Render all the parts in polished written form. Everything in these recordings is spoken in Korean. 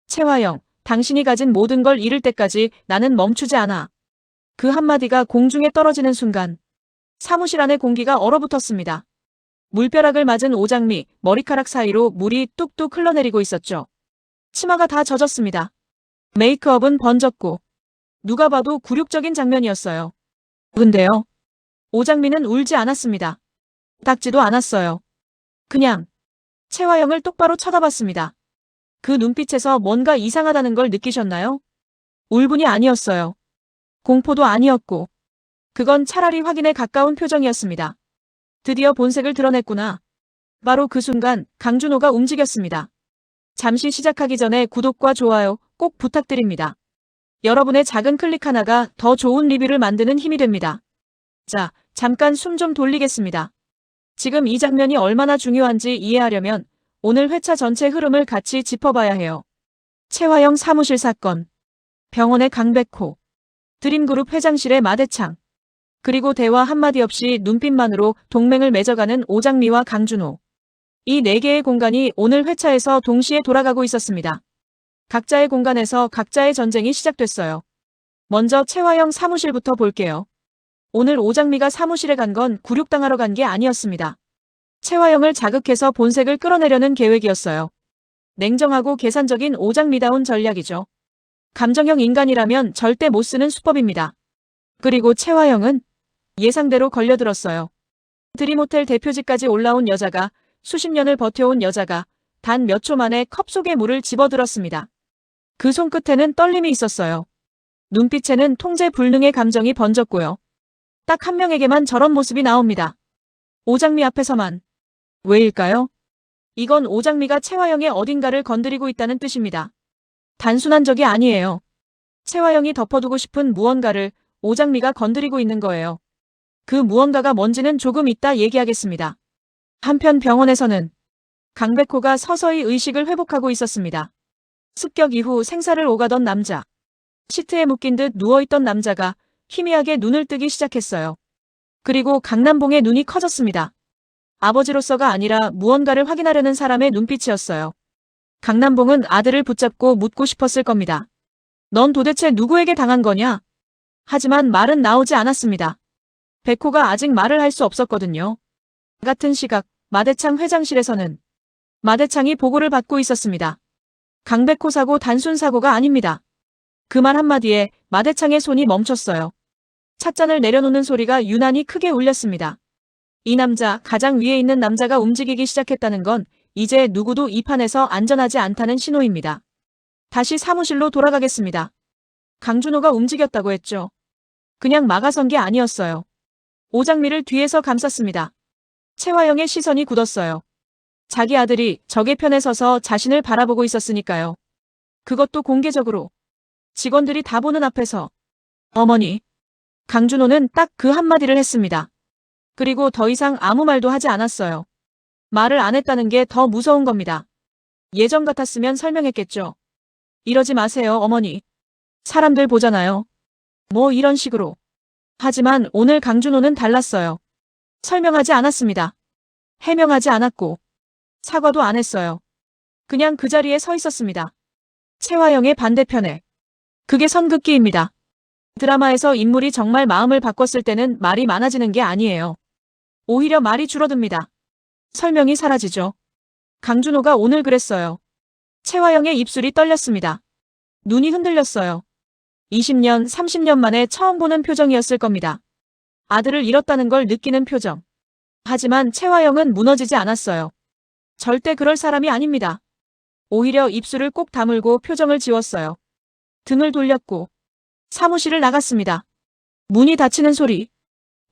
채화영, 당신이 가진 모든 걸 잃을 때까지 나는 멈추지 않아. 그 한마디가 공중에 떨어지는 순간 사무실 안의 공기가 얼어붙었습니다. 물벼락을 맞은 오장미, 머리카락 사이로 물이 뚝뚝 흘러내리고 있었죠. 치마가 다 젖었습니다. 메이크업은 번졌고 누가 봐도 굴욕적인 장면이었어요. 근데요. 오장미는 울지 않았습니다. 닦지도 않았어요. 그냥 채화영을 똑바로 쳐다봤습니다. 그 눈빛에서 뭔가 이상하다는 걸 느끼셨나요? 울분이 아니었어요. 공포도 아니었고 그건 차라리 확인에 가까운 표정이었습니다. 드디어 본색을 드러냈구나. 바로 그 순간 강준호가 움직였습니다. 잠시 시작하기 전에 구독과 좋아요 꼭 부탁드립니다. 여러분의 작은 클릭 하나가 더 좋은 리뷰를 만드는 힘이 됩니다. 자, 잠깐 숨 좀 돌리겠습니다. 지금 이 장면이 얼마나 중요한지 이해하려면 오늘 회차 전체 흐름을 같이 짚어봐야 해요. 채화영 사무실 사건, 병원의 강백호, 드림그룹 회장실의 마대창, 그리고 대화 한마디 없이 눈빛만으로 동맹을 맺어가는 오장미와 강준호. 이 네 개의 공간이 오늘 회차에서 동시에 돌아가고 있었습니다. 각자의 공간에서 각자의 전쟁이 시작됐어요. 먼저 채화영 사무실부터 볼게요. 오늘 오장미가 사무실에 간 건 굴욕당하러 간 게 아니었습니다. 채화영을 자극해서 본색을 끌어내려는 계획이었어요. 냉정하고 계산적인 오장미다운 전략이죠. 감정형 인간이라면 절대 못 쓰는 수법입니다. 그리고 채화영은 예상대로 걸려들었어요. 드림호텔 대표직까지 올라온 여자가, 수십 년을 버텨온 여자가 단 몇 초 만에 컵 속에 물을 집어들었습니다. 그 손끝에는 떨림이 있었어요. 눈빛에는 통제 불능의 감정이 번졌고요. 딱 한 명에게만 저런 모습이 나옵니다. 오장미 앞에서만. 왜일까요? 이건 오장미가 채화영의 어딘가를 건드리고 있다는 뜻입니다. 단순한 적이 아니에요. 채화영이 덮어두고 싶은 무언가를 오장미가 건드리고 있는 거예요. 그 무언가가 뭔지는 조금 이따 얘기하겠습니다. 한편 병원에서는 강백호가 서서히 의식을 회복하고 있었습니다. 습격 이후 생사를 오가던 남자. 시트에 묶인 듯 누워있던 남자가 희미하게 눈을 뜨기 시작했어요. 그리고 강남봉의 눈이 커졌습니다. 아버지로서가 아니라 무언가를 확인하려는 사람의 눈빛이었어요. 강남봉은 아들을 붙잡고 묻고 싶었을 겁니다. 넌 도대체 누구에게 당한 거냐? 하지만 말은 나오지 않았습니다. 백호가 아직 말을 할 수 없었거든요. 같은 시각 마대창 회장실에서는 마대창이 보고를 받고 있었습니다. 강백호 사고 단순 사고가 아닙니다. 그 말 한마디에 마대창의 손이 멈췄어요. 찻잔을 내려놓는 소리가 유난히 크게 울렸습니다. 이 남자, 가장 위에 있는 남자가 움직이기 시작했다는 건 이제 누구도 이 판에서 안전하지 않다는 신호입니다. 다시 사무실로 돌아가겠습니다. 강준호가 움직였다고 했죠. 그냥 막아선 게 아니었어요. 오장미를 뒤에서 감쌌습니다. 채화영의 시선이 굳었어요. 자기 아들이 적의 편에 서서 자신을 바라보고 있었으니까요. 그것도 공개적으로. 직원들이 다 보는 앞에서. 어머니. 강준호는 딱 그 한마디를 했습니다. 그리고 더 이상 아무 말도 하지 않았어요. 말을 안 했다는 게 더 무서운 겁니다. 예전 같았으면 설명했겠죠. 이러지 마세요, 어머니. 사람들 보잖아요. 뭐 이런 식으로. 하지만 오늘 강준호는 달랐어요. 설명하지 않았습니다. 해명하지 않았고 사과도 안 했어요. 그냥 그 자리에 서 있었습니다. 채화영의 반대편에. 그게 선긋기입니다. 드라마에서 인물이 정말 마음을 바꿨을 때는 말이 많아지는 게 아니에요. 오히려 말이 줄어듭니다. 설명이 사라지죠. 강준호가 오늘 그랬어요. 채화영의 입술이 떨렸습니다. 눈이 흔들렸어요. 20년, 30년 만에 처음 보는 표정이었을 겁니다. 아들을 잃었다는 걸 느끼는 표정. 하지만 채화영은 무너지지 않았어요. 절대 그럴 사람이 아닙니다. 오히려 입술을 꼭 다물고 표정을 지웠어요. 등을 돌렸고 사무실을 나갔습니다. 문이 닫히는 소리.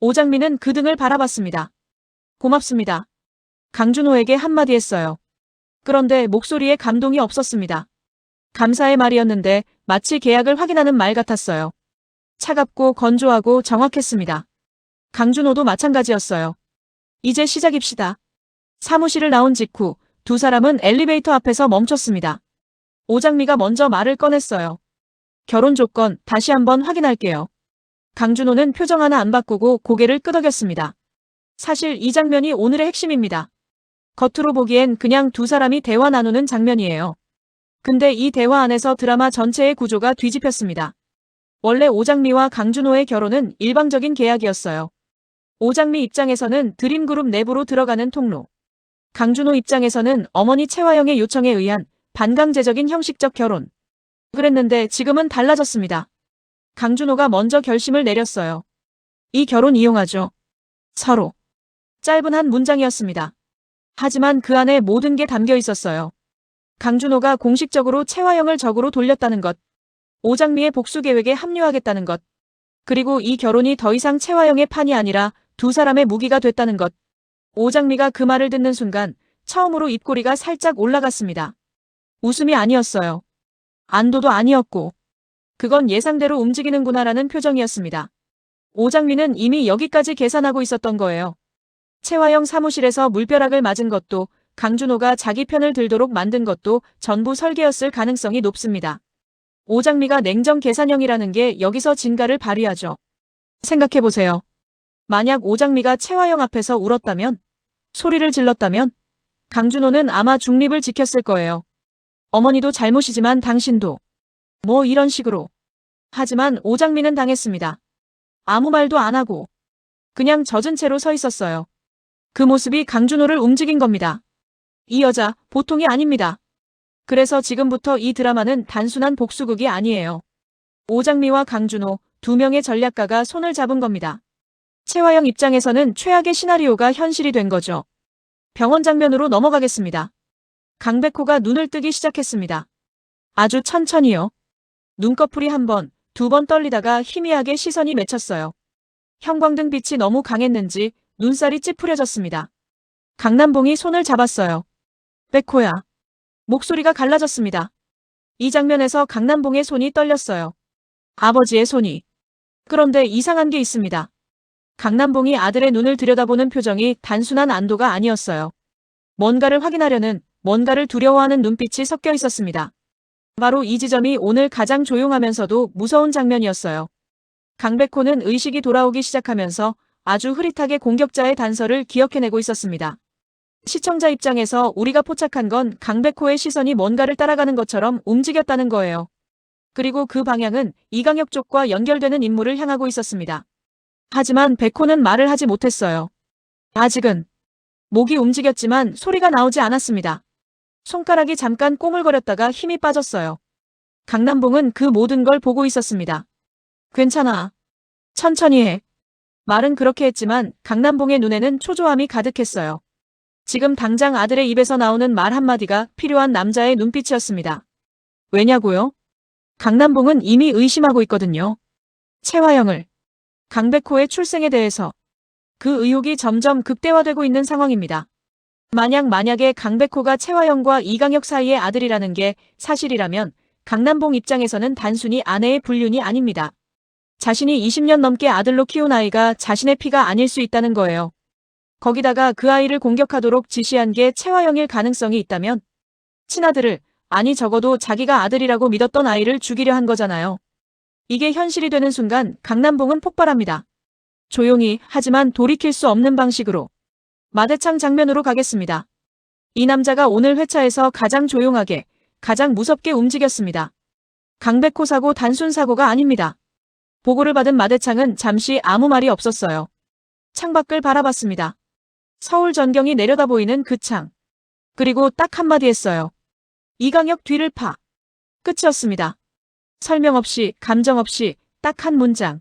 오장미는 그 등을 바라봤습니다. 고맙습니다. 강준호에게 한마디 했어요. 그런데 목소리에 감동이 없었습니다. 감사의 말이었는데 마치 계약을 확인하는 말 같았어요. 차갑고 건조하고 정확했습니다. 강준호도 마찬가지였어요. 이제 시작입시다. 사무실을 나온 직후 두 사람은 엘리베이터 앞에서 멈췄습니다. 오장미가 먼저 말을 꺼냈어요. 결혼 조건 다시 한번 확인할게요. 강준호는 표정 하나 안 바꾸고 고개를 끄덕였습니다. 사실 이 장면이 오늘의 핵심입니다. 겉으로 보기엔 그냥 두 사람이 대화 나누는 장면이에요. 근데 이 대화 안에서 드라마 전체의 구조가 뒤집혔습니다. 원래 오장미와 강준호의 결혼은 일방적인 계약이었어요. 오장미 입장에서는 드림그룹 내부로 들어가는 통로. 강준호 입장에서는 어머니 채화영의 요청에 의한 반강제적인 형식적 결혼. 그랬는데 지금은 달라졌습니다. 강준호가 먼저 결심을 내렸어요. 이 결혼 이용하죠. 서로. 짧은 한 문장이었습니다. 하지만 그 안에 모든 게 담겨 있었어요. 강준호가 공식적으로 채화영을 적으로 돌렸다는 것. 오장미의 복수 계획에 합류하겠다는 것. 그리고 이 결혼이 더 이상 채화영의 판이 아니라 두 사람의 무기가 됐다는 것. 오장미가 그 말을 듣는 순간 처음으로 입꼬리가 살짝 올라갔습니다. 웃음이 아니었어요. 안도도 아니었고. 그건 예상대로 움직이는구나라는 표정이었습니다. 오장미는 이미 여기까지 계산하고 있었던 거예요. 채화영 사무실에서 물벼락을 맞은 것도 강준호가 자기 편을 들도록 만든 것도 전부 설계였을 가능성이 높습니다. 오장미가 냉정 계산형이라는 게 여기서 진가를 발휘하죠. 생각해보세요. 만약 오장미가 채화영 앞에서 울었다면, 소리를 질렀다면, 강준호는 아마 중립을 지켰을 거예요. 어머니도 잘못이지만 당신도. 뭐 이런 식으로. 하지만 오장미는 당했습니다. 아무 말도 안 하고 그냥 젖은 채로 서 있었어요. 그 모습이 강준호를 움직인 겁니다. 이 여자 보통이 아닙니다. 그래서 지금부터 이 드라마는 단순한 복수극이 아니에요. 오장미와 강준호 두 명의 전략가가 손을 잡은 겁니다. 채화영 입장에서는 최악의 시나리오가 현실이 된 거죠. 병원 장면으로 넘어가겠습니다. 강백호가 눈을 뜨기 시작했습니다. 아주 천천히요. 눈꺼풀이 한 번, 두 번 떨리다가 희미하게 시선이 맺혔어요. 형광등 빛이 너무 강했는지 눈살이 찌푸려졌습니다. 강남봉이 손을 잡았어요. 백호야. 목소리가 갈라졌습니다. 이 장면에서 강남봉의 손이 떨렸어요. 아버지의 손이. 그런데 이상한 게 있습니다. 강남봉이 아들의 눈을 들여다보는 표정이 단순한 안도가 아니었어요. 뭔가를 확인하려는, 뭔가를 두려워하는 눈빛이 섞여 있었습니다. 바로 이 지점이 오늘 가장 조용하면서도 무서운 장면이었어요. 강백호는 의식이 돌아오기 시작하면서 아주 흐릿하게 공격자의 단서를 기억해내고 있었습니다. 시청자 입장에서 우리가 포착한 건 강백호의 시선이 뭔가를 따라가는 것처럼 움직였다는 거예요. 그리고 그 방향은 이강혁 쪽과 연결되는 인물을 향하고 있었습니다. 하지만 백호는 말을 하지 못했어요. 아직은. 목이 움직였지만 소리가 나오지 않았습니다. 손가락이 잠깐 꼬물거렸다가 힘이 빠졌어요. 강남봉은 그 모든 걸 보고 있었습니다. 괜찮아. 천천히 해. 말은 그렇게 했지만 강남봉의 눈에는 초조함이 가득했어요. 지금 당장 아들의 입에서 나오는 말 한마디가 필요한 남자의 눈빛이었습니다. 왜냐고요? 강남봉은 이미 의심하고 있거든요. 채화영을. 강백호의 출생에 대해서. 그 의혹이 점점 극대화되고 있는 상황입니다. 만약에 강백호가 채화영과 이강혁 사이의 아들이라는 게 사실이라면 강남봉 입장에서는 단순히 아내의 불륜이 아닙니다. 자신이 20년 넘게 아들로 키운 아이가 자신의 피가 아닐 수 있다는 거예요. 거기다가 그 아이를 공격하도록 지시한 게 채화영일 가능성이 있다면 친아들을, 아니 적어도 자기가 아들이라고 믿었던 아이를 죽이려 한 거잖아요. 이게 현실이 되는 순간 강남봉은 폭발합니다. 조용히 하지만 돌이킬 수 없는 방식으로. 마대창 장면으로 가겠습니다. 이 남자가 오늘 회차에서 가장 조용하게, 가장 무섭게 움직였습니다. 강백호 사고 단순 사고가 아닙니다. 보고를 받은 마대창은 잠시 아무 말이 없었어요. 창밖을 바라봤습니다. 서울 전경이 내려다 보이는 그 창. 그리고 딱 한마디 했어요. 이강혁 뒤를 파. 끝이었습니다. 설명 없이, 감정 없이, 딱 한 문장.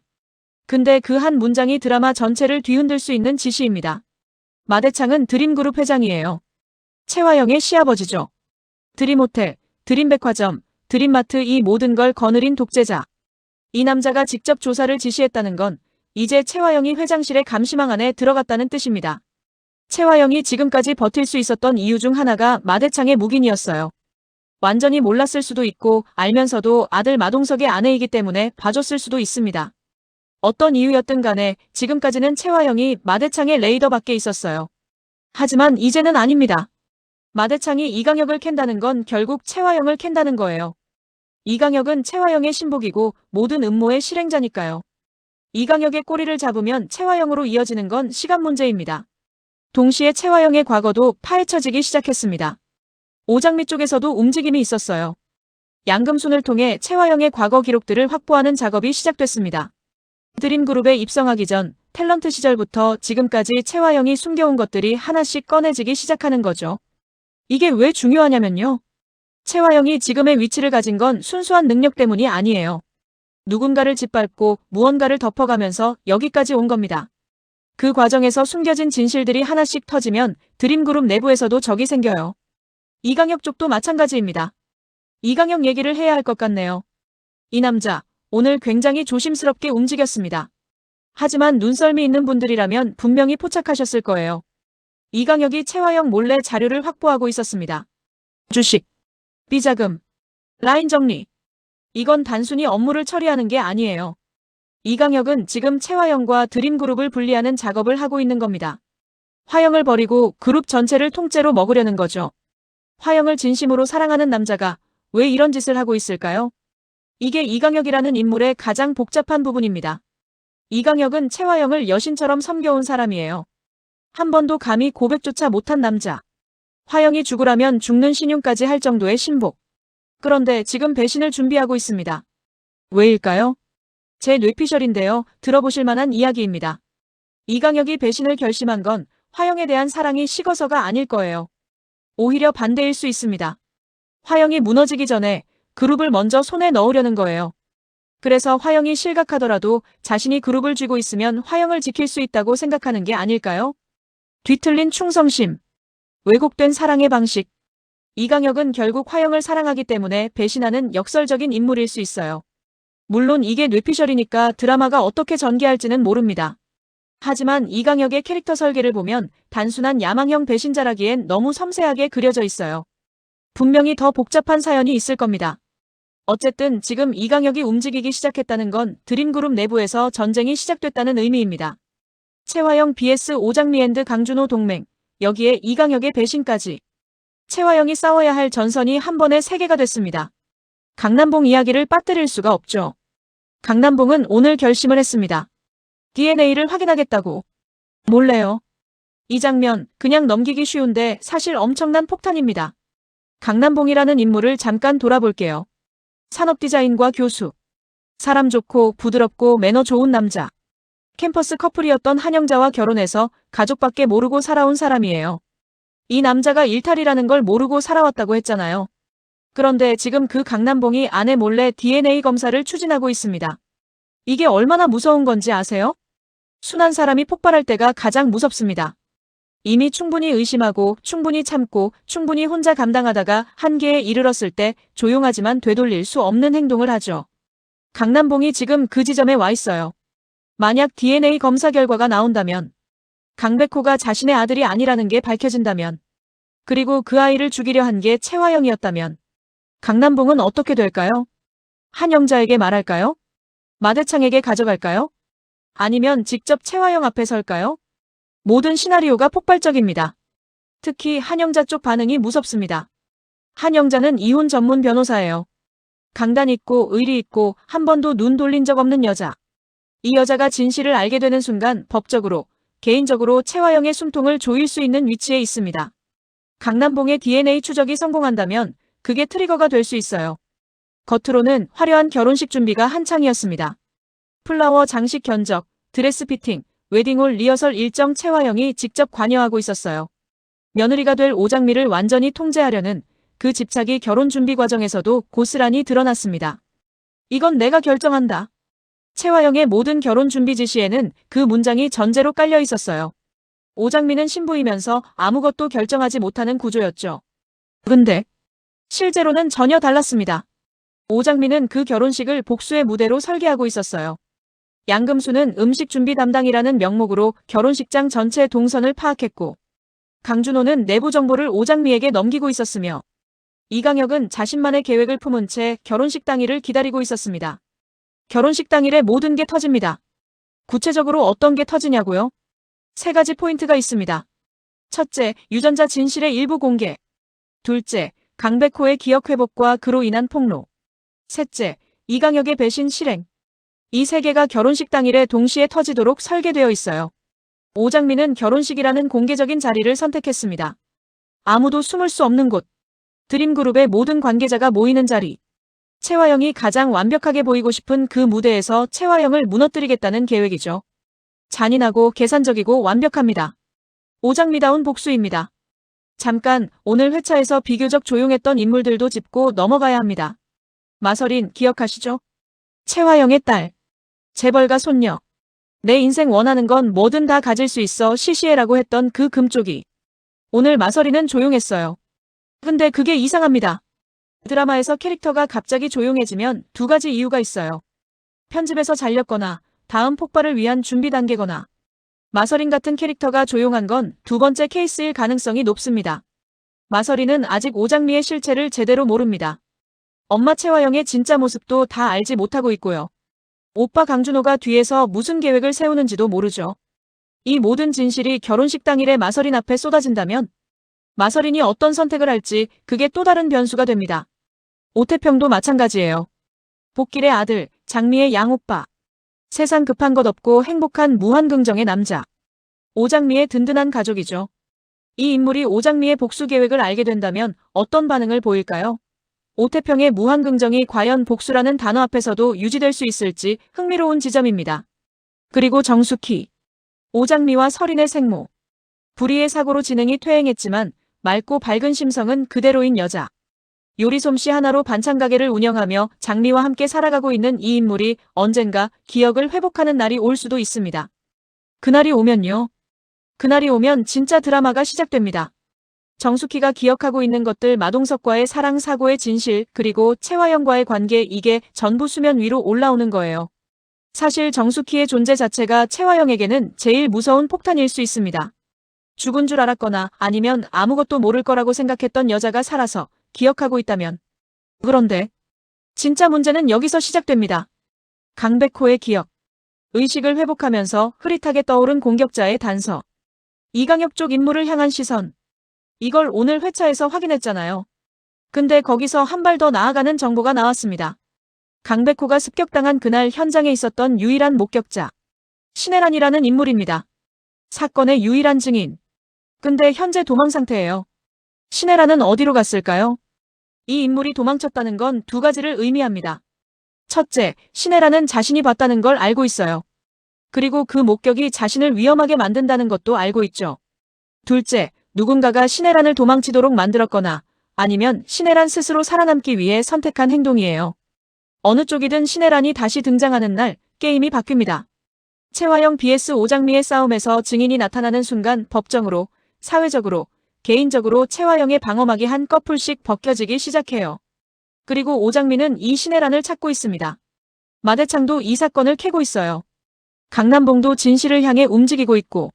근데 그 한 문장이 드라마 전체를 뒤흔들 수 있는 지시입니다. 마대창은 드림그룹 회장이에요. 채화영의 시아버지죠. 드림호텔, 드림백화점, 드림마트 이 모든 걸 거느린 독재자. 이 남자가 직접 조사를 지시했다는 건 이제 채화영이 회장실의 감시망 안에 들어갔다는 뜻입니다. 채화영이 지금까지 버틸 수 있었던 이유 중 하나가 마대창의 묵인이었어요. 완전히 몰랐을 수도 있고 알면서도 아들 마동석의 아내이기 때문에 봐줬을 수도 있습니다. 어떤 이유였든 간에 지금까지는 채화영이 마대창의 레이더 밖에 있었어요. 하지만 이제는 아닙니다. 마대창이 이강혁을 캔다는 건 결국 채화영을 캔다는 거예요. 이강혁은 채화영의 신복이고 모든 음모의 실행자니까요. 이강혁의 꼬리를 잡으면 채화영으로 이어지는 건 시간 문제입니다. 동시에 채화영의 과거도 파헤쳐지기 시작했습니다. 오장미 쪽에서도 움직임이 있었어요. 양금순을 통해 채화영의 과거 기록들을 확보하는 작업이 시작됐습니다. 드림그룹에 입성하기 전 탤런트 시절부터 지금까지 채화영이 숨겨온 것들이 하나씩 꺼내지기 시작하는 거죠. 이게 왜 중요하냐면요. 채화영이 지금의 위치를 가진 건 순수한 능력 때문이 아니에요. 누군가를 짓밟고 무언가를 덮어가면서 여기까지 온 겁니다. 그 과정에서 숨겨진 진실들이 하나씩 터지면 드림그룹 내부에서도 적이 생겨요. 이강혁 쪽도 마찬가지입니다. 이강혁 얘기를 해야 할 것 같네요. 이 남자, 오늘 굉장히 조심스럽게 움직였습니다. 하지만 눈썰미 있는 분들이라면 분명히 포착하셨을 거예요. 이강혁이 채화영 몰래 자료를 확보하고 있었습니다. 주식, 비자금, 라인 정리. 이건 단순히 업무를 처리하는 게 아니에요. 이강혁은 지금 채화영과 드림그룹을 분리하는 작업을 하고 있는 겁니다. 화영을 버리고 그룹 전체를 통째로 먹으려는 거죠. 화영을 진심으로 사랑하는 남자가 왜 이런 짓을 하고 있을까요? 이게 이강혁이라는 인물의 가장 복잡한 부분입니다. 이강혁은 채화영을 여신처럼 섬겨온 사람이에요. 한 번도 감히 고백조차 못한 남자. 화영이 죽으라면 죽는 신용까지 할 정도의 신복. 그런데 지금 배신을 준비하고 있습니다. 왜일까요? 제 뇌피셜인데요. 들어보실 만한 이야기입니다. 이강혁이 배신을 결심한 건 화영에 대한 사랑이 식어서가 아닐 거예요. 오히려 반대일 수 있습니다. 화영이 무너지기 전에 그룹을 먼저 손에 넣으려는 거예요. 그래서 화영이 실각하더라도 자신이 그룹을 쥐고 있으면 화영을 지킬 수 있다고 생각하는 게 아닐까요? 뒤틀린 충성심, 왜곡된 사랑의 방식. 이강혁은 결국 화영을 사랑하기 때문에 배신하는 역설적인 인물일 수 있어요. 물론 이게 뇌피셜이니까 드라마가 어떻게 전개할지는 모릅니다. 하지만 이강혁의 캐릭터 설계를 보면 단순한 야망형 배신자라기엔 너무 섬세하게 그려져 있어요. 분명히 더 복잡한 사연이 있을 겁니다. 어쨌든 지금 이강혁이 움직이기 시작했다는 건 드림그룹 내부에서 전쟁이 시작됐다는 의미입니다. 채화영 vs 오장미 앤드 강준호 동맹, 여기에 이강혁의 배신까지. 채화영이 싸워야 할 전선이 한 번에 3개가 됐습니다. 강남봉 이야기를 빠뜨릴 수가 없죠. 강남봉은 오늘 결심을 했습니다. DNA를 확인하겠다고. 몰래요. 이 장면 그냥 넘기기 쉬운데 사실 엄청난 폭탄입니다. 강남봉이라는 인물을 잠깐 돌아볼게요. 산업디자인과 교수. 사람 좋고 부드럽고 매너 좋은 남자. 캠퍼스 커플이었던 한영자와 결혼해서 가족밖에 모르고 살아온 사람이에요. 이 남자가 일탈이라는 걸 모르고 살아왔다고 했잖아요. 그런데 지금 그 강남봉이 아내 몰래 DNA 검사를 추진하고 있습니다. 이게 얼마나 무서운 건지 아세요? 순한 사람이 폭발할 때가 가장 무섭습니다. 이미 충분히 의심하고 충분히 참고 충분히 혼자 감당하다가 한계에 이르렀을 때 조용하지만 되돌릴 수 없는 행동을 하죠. 강남봉이 지금 그 지점에 와 있어요. 만약 DNA 검사 결과가 나온다면, 강백호가 자신의 아들이 아니라는 게 밝혀진다면, 그리고 그 아이를 죽이려 한 게 채화영이었다면, 강남봉은 어떻게 될까요? 한영자에게 말할까요? 마대창에게 가져갈까요? 아니면 직접 채화영 앞에 설까요? 모든 시나리오가 폭발적입니다. 특히 한영자 쪽 반응이 무섭습니다. 한영자는 이혼 전문 변호사예요. 강단 있고 의리 있고 한 번도 눈 돌린 적 없는 여자. 이 여자가 진실을 알게 되는 순간 법적으로, 개인적으로 채화영의 숨통을 조일 수 있는 위치에 있습니다. 강남봉의 DNA 추적이 성공한다면 그게 트리거가 될 수 있어요. 겉으로는 화려한 결혼식 준비가 한창이었습니다. 플라워 장식 견적, 드레스 피팅, 웨딩홀 리허설 일정 채화영이 직접 관여하고 있었어요. 며느리가 될 오장미를 완전히 통제하려는 그 집착이 결혼 준비 과정에서도 고스란히 드러났습니다. 이건 내가 결정한다. 채화영의 모든 결혼 준비 지시에는 그 문장이 전제로 깔려 있었어요. 오장미는 신부이면서 아무것도 결정하지 못하는 구조였죠. 근데 실제로는 전혀 달랐습니다. 오장미는 그 결혼식을 복수의 무대로 설계하고 있었어요. 양금수는 음식 준비 담당이라는 명목으로 결혼식장 전체 동선을 파악했고, 강준호는 내부 정보를 오장미에게 넘기고 있었으며, 이강혁은 자신만의 계획을 품은 채 결혼식 당일을 기다리고 있었습니다. 결혼식 당일에 모든 게 터집니다. 구체적으로 어떤 게 터지냐고요? 3가지 포인트가 있습니다. 첫째, 유전자 진실의 일부 공개. 둘째, 강백호의 기억 회복과 그로 인한 폭로. 셋째, 이강혁의 배신 실행. 이 3개가 결혼식 당일에 동시에 터지도록 설계되어 있어요. 오장미는 결혼식이라는 공개적인 자리를 선택했습니다. 아무도 숨을 수 없는 곳. 드림그룹의 모든 관계자가 모이는 자리. 채화영이 가장 완벽하게 보이고 싶은 그 무대에서 채화영을 무너뜨리겠다는 계획이죠. 잔인하고 계산적이고 완벽합니다. 오장미다운 복수입니다. 잠깐, 오늘 회차에서 비교적 조용했던 인물들도 짚고 넘어가야 합니다. 마설인 기억하시죠? 채화영의 딸. 재벌가 손녀. 내 인생 원하는 건 뭐든 다 가질 수 있어 시시해라고 했던 그 금쪽이. 오늘 마설이는 조용했어요. 근데 그게 이상합니다. 드라마에서 캐릭터가 갑자기 조용해지면 두 가지 이유가 있어요. 편집에서 잘렸거나 다음 폭발을 위한 준비 단계거나. 마설인 같은 캐릭터가 조용한 건 두 번째 케이스일 가능성이 높습니다. 마설이는 아직 오장미의 실체를 제대로 모릅니다. 엄마 채화영의 진짜 모습도 다 알지 못하고 있고요. 오빠 강준호가 뒤에서 무슨 계획을 세우는지도 모르죠. 이 모든 진실이 결혼식 당일에 마설인 앞에 쏟아진다면 마설인이 어떤 선택을 할지 그게 또 다른 변수가 됩니다. 오태평도 마찬가지예요. 복길의 아들, 장미의 양오빠. 세상 급한 것 없고 행복한 무한긍정의 남자. 오장미의 든든한 가족이죠. 이 인물이 오장미의 복수 계획을 알게 된다면 어떤 반응을 보일까요? 오태평의 무한긍정이 과연 복수라는 단어 앞에서도 유지될 수 있을지 흥미로운 지점입니다. 그리고 정숙희. 오장미와 설인의 생모. 불의의 사고로 지능이 퇴행했지만 맑고 밝은 심성은 그대로인 여자. 요리 솜씨 하나로 반찬 가게를 운영하며 장미와 함께 살아가고 있는 이 인물이 언젠가 기억을 회복하는 날이 올 수도 있습니다. 그날이 오면요. 그날이 오면 진짜 드라마가 시작됩니다. 정숙희가 기억하고 있는 것들, 마동석과의 사랑 사고의 진실, 그리고 채화영과의 관계, 이게 전부 수면 위로 올라오는 거예요. 사실 정숙희의 존재 자체가 채화영에게는 제일 무서운 폭탄일 수 있습니다. 죽은 줄 알았거나 아니면 아무것도 모를 거라고 생각했던 여자가 살아서 기억하고 있다면. 그런데 진짜 문제는 여기서 시작됩니다. 강백호의 기억. 의식을 회복하면서 흐릿하게 떠오른 공격자의 단서. 이강혁 쪽 인물을 향한 시선. 이걸 오늘 회차에서 확인했잖아요. 근데 거기서 한 발 더 나아가는 정보가 나왔습니다. 강백호가 습격당한 그날 현장에 있었던 유일한 목격자. 신혜란이라는 인물입니다. 사건의 유일한 증인. 근데 현재 도망 상태예요. 신혜란은 어디로 갔을까요? 이 인물이 도망쳤다는 건 두 가지를 의미합니다. 첫째, 신혜란은 자신이 봤다는 걸 알고 있어요. 그리고 그 목격이 자신을 위험하게 만든다는 것도 알고 있죠. 둘째, 누군가가 신혜란을 도망치도록 만들었거나 아니면 신혜란 스스로 살아남기 위해 선택한 행동이에요. 어느 쪽이든 신혜란이 다시 등장하는 날 게임이 바뀝니다. 채화영 vs 오장미의 싸움에서 증인이 나타나는 순간 법정으로, 사회적으로, 개인적으로 채화영의 방어막이 한꺼풀씩 벗겨지기 시작해요. 그리고 오장미는 이 신혜란을 찾고 있습니다. 마대창도 이 사건을 캐고 있어요. 강남봉도 진실을 향해 움직이고 있고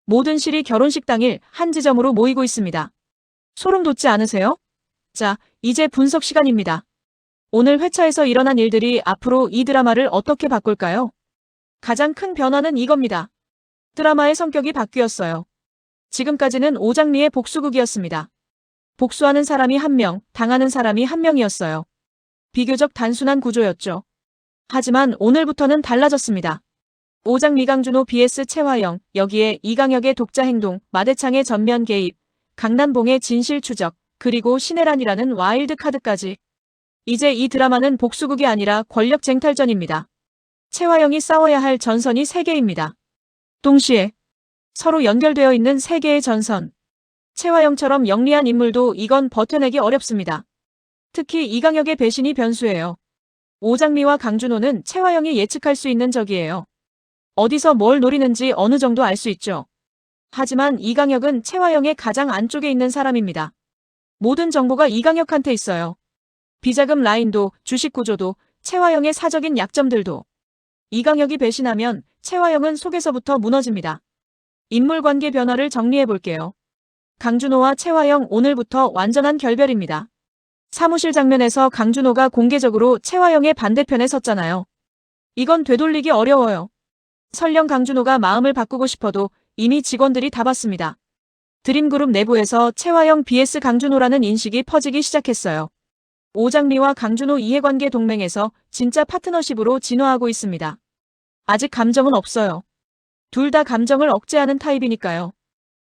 모든 실이 결혼식 당일 한 지점으로 모이고 있습니다. 소름 돋지 않으세요? 자, 이제 분석 시간입니다. 오늘 회차에서 일어난 일들이 앞으로 이 드라마를 어떻게 바꿀까요? 가장 큰 변화는 이겁니다. 드라마의 성격이 바뀌었어요. 지금까지는 오장미의 복수극이었습니다. 복수하는 사람이 한 명, 당하는 사람이 한 명이었어요. 비교적 단순한 구조였죠. 하지만 오늘부터는 달라졌습니다. 오장미 강준호 vs 채화영, 여기에 이강혁의 독자 행동, 마대창의 전면 개입, 강남봉의 진실 추적, 그리고 신혜란이라는 와일드 카드까지. 이제 이 드라마는 복수극이 아니라 권력 쟁탈전입니다. 채화영이 싸워야 할 전선이 3개입니다. 동시에 서로 연결되어 있는 3개의 전선. 채화영처럼 영리한 인물도 이건 버텨내기 어렵습니다. 특히 이강혁의 배신이 변수예요. 오장미와 강준호는 채화영이 예측할 수 있는 적이에요. 어디서 뭘 노리는지 어느 정도 알 수 있죠. 하지만 이강혁은 채화영의 가장 안쪽에 있는 사람입니다. 모든 정보가 이강혁한테 있어요. 비자금 라인도, 주식 구조도, 채화영의 사적인 약점들도. 이강혁이 배신하면 채화영은 속에서부터 무너집니다. 인물관계 변화를 정리해볼게요. 강준호와 채화영, 오늘부터 완전한 결별입니다. 사무실 장면에서 강준호가 공개적으로 채화영의 반대편에 섰잖아요. 이건 되돌리기 어려워요. 설령 강준호가 마음을 바꾸고 싶어도 이미 직원들이 다 봤습니다. 드림그룹 내부에서 채화영 vs 강준호라는 인식이 퍼지기 시작했어요. 오장미와 강준호 이해관계 동맹에서 진짜 파트너십으로 진화하고 있습니다. 아직 감정은 없어요. 둘 다 감정을 억제하는 타입이니까요.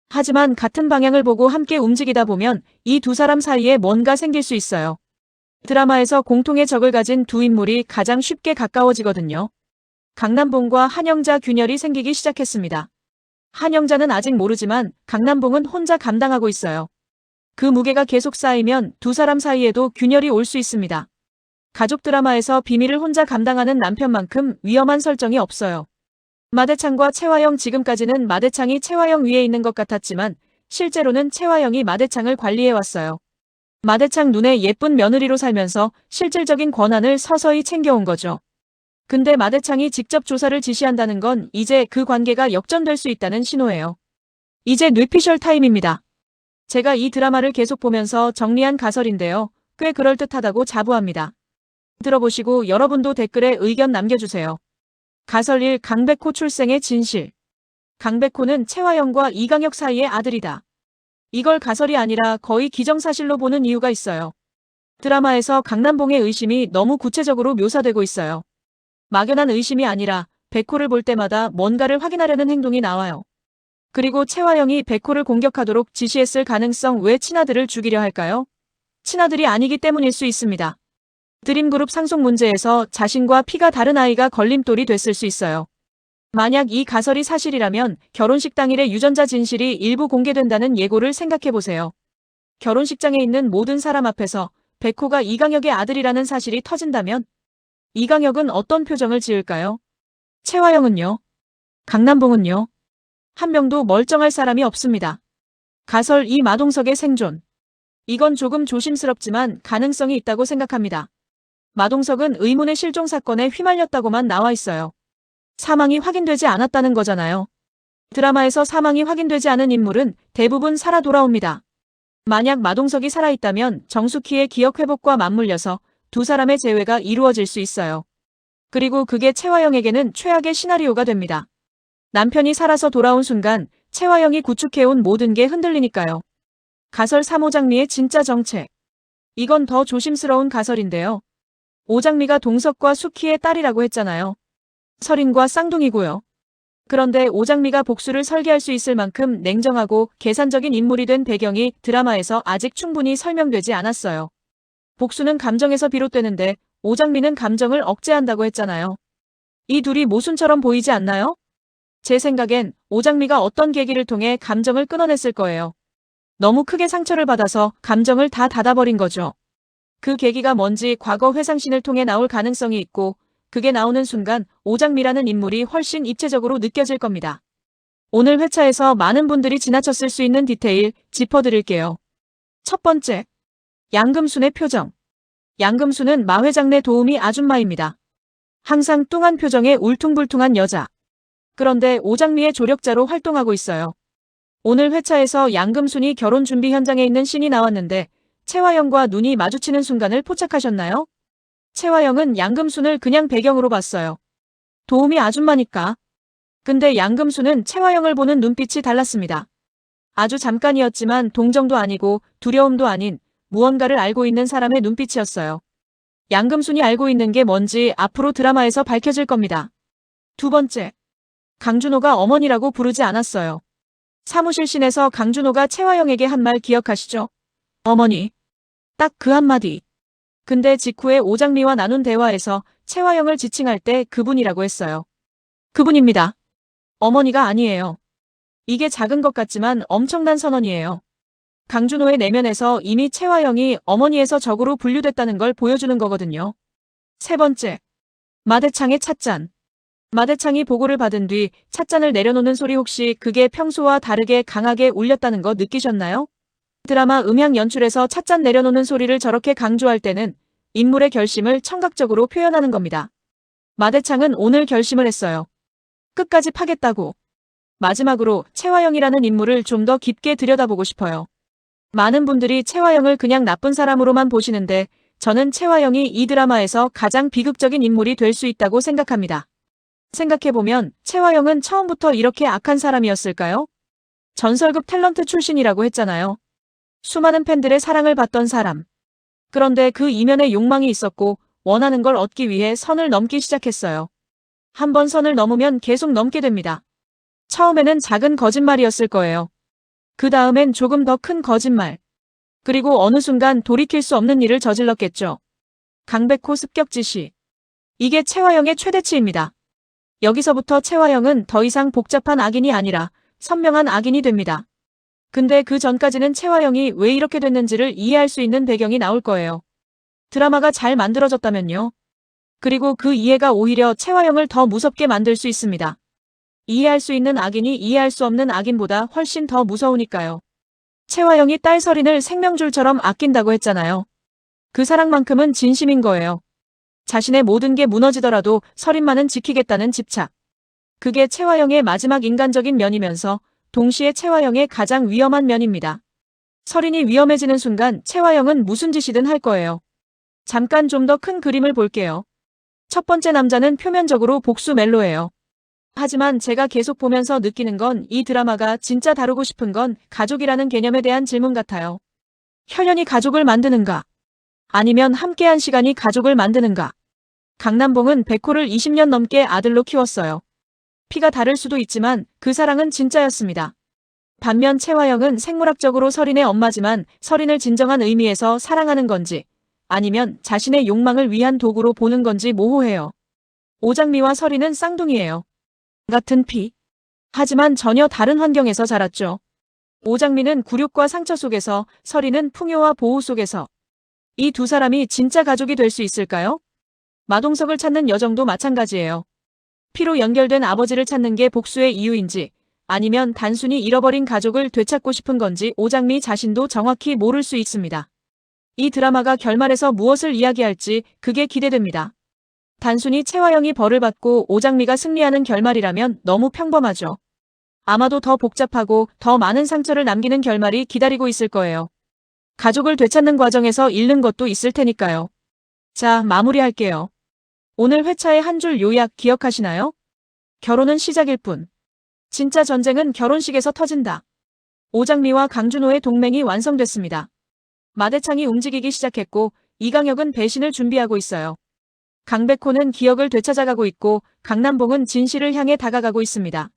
하지만 같은 방향을 보고 함께 움직이다 보면 이 두 사람 사이에 뭔가 생길 수 있어요. 드라마에서 공통의 적을 가진 두 인물이 가장 쉽게 가까워지거든요. 강남봉과 한영자 균열이 생기기 시작했습니다. 한영자는 아직 모르지만 강남봉은 혼자 감당하고 있어요. 그 무게가 계속 쌓이면 두 사람 사이에도 균열이 올 수 있습니다. 가족 드라마에서 비밀을 혼자 감당하는 남편만큼 위험한 설정이 없어요. 마대창과 채화영, 지금까지는 마대창이 채화영 위에 있는 것 같았지만 실제로는 채화영이 마대창을 관리해왔어요. 마대창 눈에 예쁜 며느리로 살면서 실질적인 권한을 서서히 챙겨온 거죠. 근데 마대창이 직접 조사를 지시한다는 건 이제 그 관계가 역전될 수 있다는 신호예요. 이제 뇌피셜 타임입니다. 제가 이 드라마를 계속 보면서 정리한 가설인데요. 꽤 그럴듯하다고 자부합니다. 들어보시고 여러분도 댓글에 의견 남겨주세요. 가설 1. 강백호 출생의 진실. 강백호는 채화영과 이강혁 사이의 아들이다. 이걸 가설이 아니라 거의 기정사실로 보는 이유가 있어요. 드라마에서 강남봉의 의심이 너무 구체적으로 묘사되고 있어요. 막연한 의심이 아니라 백호를 볼 때마다 뭔가를 확인하려는 행동이 나와요. 그리고 채화영이 백호를 공격하도록 지시했을 가능성, 왜 친아들을 죽이려 할까요? 친아들이 아니기 때문일 수 있습니다. 드림그룹 상속 문제에서 자신과 피가 다른 아이가 걸림돌이 됐을 수 있어요. 만약 이 가설이 사실이라면 결혼식 당일의 유전자 진실이 일부 공개된다는 예고를 생각해보세요. 결혼식장에 있는 모든 사람 앞에서 백호가 이강혁의 아들이라는 사실이 터진다면 이강혁은 어떤 표정을 지을까요? 채화영은요? 강남봉은요? 한 명도 멀쩡할 사람이 없습니다. 가설 2. 마동석의 생존. 이건 조금 조심스럽지만 가능성이 있다고 생각합니다. 마동석은 의문의 실종 사건에 휘말렸다고만 나와 있어요. 사망이 확인되지 않았다는 거잖아요. 드라마에서 사망이 확인되지 않은 인물은 대부분 살아 돌아옵니다. 만약 마동석이 살아있다면 정숙희의 기억 회복과 맞물려서 두 사람의 재회가 이루어질 수 있어요. 그리고 그게 채화영에게는 최악의 시나리오가 됩니다. 남편이 살아서 돌아온 순간 채화영이 구축해온 모든 게 흔들리니까요. 가설 3. 오장미의 진짜 정체. 이건 더 조심스러운 가설인데요. 오장미가 동석과 숙희의 딸이라고 했잖아요. 설인과 쌍둥이고요. 그런데 오장미가 복수를 설계할 수 있을 만큼 냉정하고 계산적인 인물이 된 배경이 드라마에서 아직 충분히 설명되지 않았어요. 복수는 감정에서 비롯되는데 오장미는 감정을 억제한다고 했잖아요. 이 둘이 모순처럼 보이지 않나요? 제 생각엔 오장미가 어떤 계기를 통해 감정을 끊어냈을 거예요. 너무 크게 상처를 받아서 감정을 다 닫아버린 거죠. 그 계기가 뭔지 과거 회상신을 통해 나올 가능성이 있고 그게 나오는 순간 오장미라는 인물이 훨씬 입체적으로 느껴질 겁니다. 오늘 회차에서 많은 분들이 지나쳤을 수 있는 디테일 짚어드릴게요. 첫 번째, 양금순의 표정. 양금순은 마회장내 도우미 아줌마입니다. 항상 뚱한 표정의 울퉁불퉁한 여자. 그런데 오장미의 조력자로 활동하고 있어요. 오늘 회차에서 양금순이 결혼 준비 현장에 있는 씬이 나왔는데 채화영과 눈이 마주치는 순간을 포착하셨나요? 채화영은 양금순을 그냥 배경으로 봤어요. 도우미 아줌마니까. 근데 양금순은 채화영을 보는 눈빛이 달랐습니다. 아주 잠깐이었지만 동정도 아니고 두려움도 아닌 무언가를 알고 있는 사람의 눈빛이었어요. 양금순이 알고 있는 게 뭔지 앞으로 드라마에서 밝혀질 겁니다. 두 번째, 강준호가 어머니라고 부르지 않았어요. 사무실 씬에서 강준호가 채화영에게 한 말 기억하시죠? 어머니. 딱 그 한마디. 근데 직후에 오장미와 나눈 대화에서 채화영을 지칭할 때 그분이라고 했어요. 그분입니다. 어머니가 아니에요. 이게 작은 것 같지만 엄청난 선언이에요. 강준호의 내면에서 이미 채화영이 어머니에서 적으로 분류됐다는 걸 보여주는 거거든요. 세 번째, 마대창의 찻잔. 마대창이 보고를 받은 뒤 찻잔을 내려놓는 소리, 혹시 그게 평소와 다르게 강하게 울렸다는 거 느끼셨나요? 드라마 음향 연출에서 찻잔 내려놓는 소리를 저렇게 강조할 때는 인물의 결심을 청각적으로 표현하는 겁니다. 마대창은 오늘 결심을 했어요. 끝까지 파겠다고. 마지막으로 채화영이라는 인물을 좀 더 깊게 들여다보고 싶어요. 많은 분들이 채화영을 그냥 나쁜 사람으로만 보시는데 저는 채화영이 이 드라마에서 가장 비극적인 인물이 될 수 있다고 생각합니다. 생각해보면 채화영은 처음부터 이렇게 악한 사람이었을까요? 전설급 탤런트 출신이라고 했잖아요. 수많은 팬들의 사랑을 받던 사람. 그런데 그 이면에 욕망이 있었고 원하는 걸 얻기 위해 선을 넘기 시작했어요. 한번 선을 넘으면 계속 넘게 됩니다. 처음에는 작은 거짓말이었을 거예요. 그 다음엔 조금 더 큰 거짓말. 그리고 어느 순간 돌이킬 수 없는 일을 저질렀겠죠. 강백호 습격지시. 이게 최화영의 최대치입니다. 여기서부터 최화영은 더 이상 복잡한 악인이 아니라 선명한 악인이 됩니다. 근데 그 전까지는 최화영이 왜 이렇게 됐는지를 이해할 수 있는 배경이 나올 거예요. 드라마가 잘 만들어졌다면요. 그리고 그 이해가 오히려 최화영을 더 무섭게 만들 수 있습니다. 이해할 수 있는 악인이 이해할 수 없는 악인보다 훨씬 더 무서우니까요. 최화영이 딸 서린을 생명줄처럼 아낀다고 했잖아요. 그 사랑만큼은 진심인 거예요. 자신의 모든 게 무너지더라도 서린만은 지키겠다는 집착. 그게 최화영의 마지막 인간적인 면이면서 동시에 최화영의 가장 위험한 면입니다. 서린이 위험해지는 순간 최화영은 무슨 짓이든 할 거예요. 잠깐 좀 더 큰 그림을 볼게요. 첫 번째 남자는 표면적으로 복수 멜로예요. 하지만 제가 계속 보면서 느끼는 건 이 드라마가 진짜 다루고 싶은 건 가족이라는 개념에 대한 질문 같아요. 혈연이 가족을 만드는가? 아니면 함께한 시간이 가족을 만드는가? 강남봉은 백호를 20년 넘게 아들로 키웠어요. 피가 다를 수도 있지만 그 사랑은 진짜였습니다. 반면 최화영은 생물학적으로 서린의 엄마지만 서린을 진정한 의미에서 사랑하는 건지 아니면 자신의 욕망을 위한 도구로 보는 건지 모호해요. 오장미와 서린은 쌍둥이예요. 같은 피. 하지만 전혀 다른 환경에서 자랐죠. 오장미는 굴욕과 상처 속에서, 서린은 풍요와 보호 속에서. 이 두 사람이 진짜 가족이 될 수 있을까요? 마동석을 찾는 여정도 마찬가지예요. 피로 연결된 아버지를 찾는 게 복수의 이유인지 아니면 단순히 잃어버린 가족을 되찾고 싶은 건지 오장미 자신도 정확히 모를 수 있습니다. 이 드라마가 결말에서 무엇을 이야기할지 그게 기대됩니다. 단순히 최화영이 벌을 받고 오장미가 승리하는 결말이라면 너무 평범하죠. 아마도 더 복잡하고 더 많은 상처를 남기는 결말이 기다리고 있을 거예요. 가족을 되찾는 과정에서 잃는 것도 있을 테니까요. 자, 마무리할게요. 오늘 회차의 한 줄 요약 기억하시나요? 결혼은 시작일 뿐. 진짜 전쟁은 결혼식에서 터진다. 오장미와 강준호의 동맹이 완성됐습니다. 마대창이 움직이기 시작했고 이강혁은 배신을 준비하고 있어요. 강백호는 기억을 되찾아가고 있고 강남봉은 진실을 향해 다가가고 있습니다.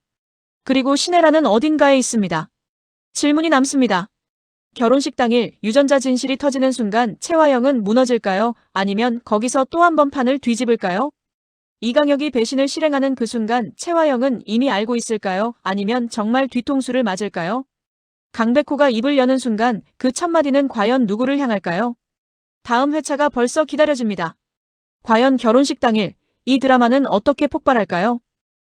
그리고 신혜라는 어딘가에 있습니다. 질문이 남습니다. 결혼식 당일 유전자 진실이 터지는 순간 최화영은 무너질까요? 아니면 거기서 또 한 번 판을 뒤집을까요? 이강혁이 배신을 실행하는 그 순간 최화영은 이미 알고 있을까요? 아니면 정말 뒤통수를 맞을까요? 강백호가 입을 여는 순간 그 첫마디는 과연 누구를 향할까요? 다음 회차가 벌써 기다려집니다. 과연 결혼식 당일 이 드라마는 어떻게 폭발할까요?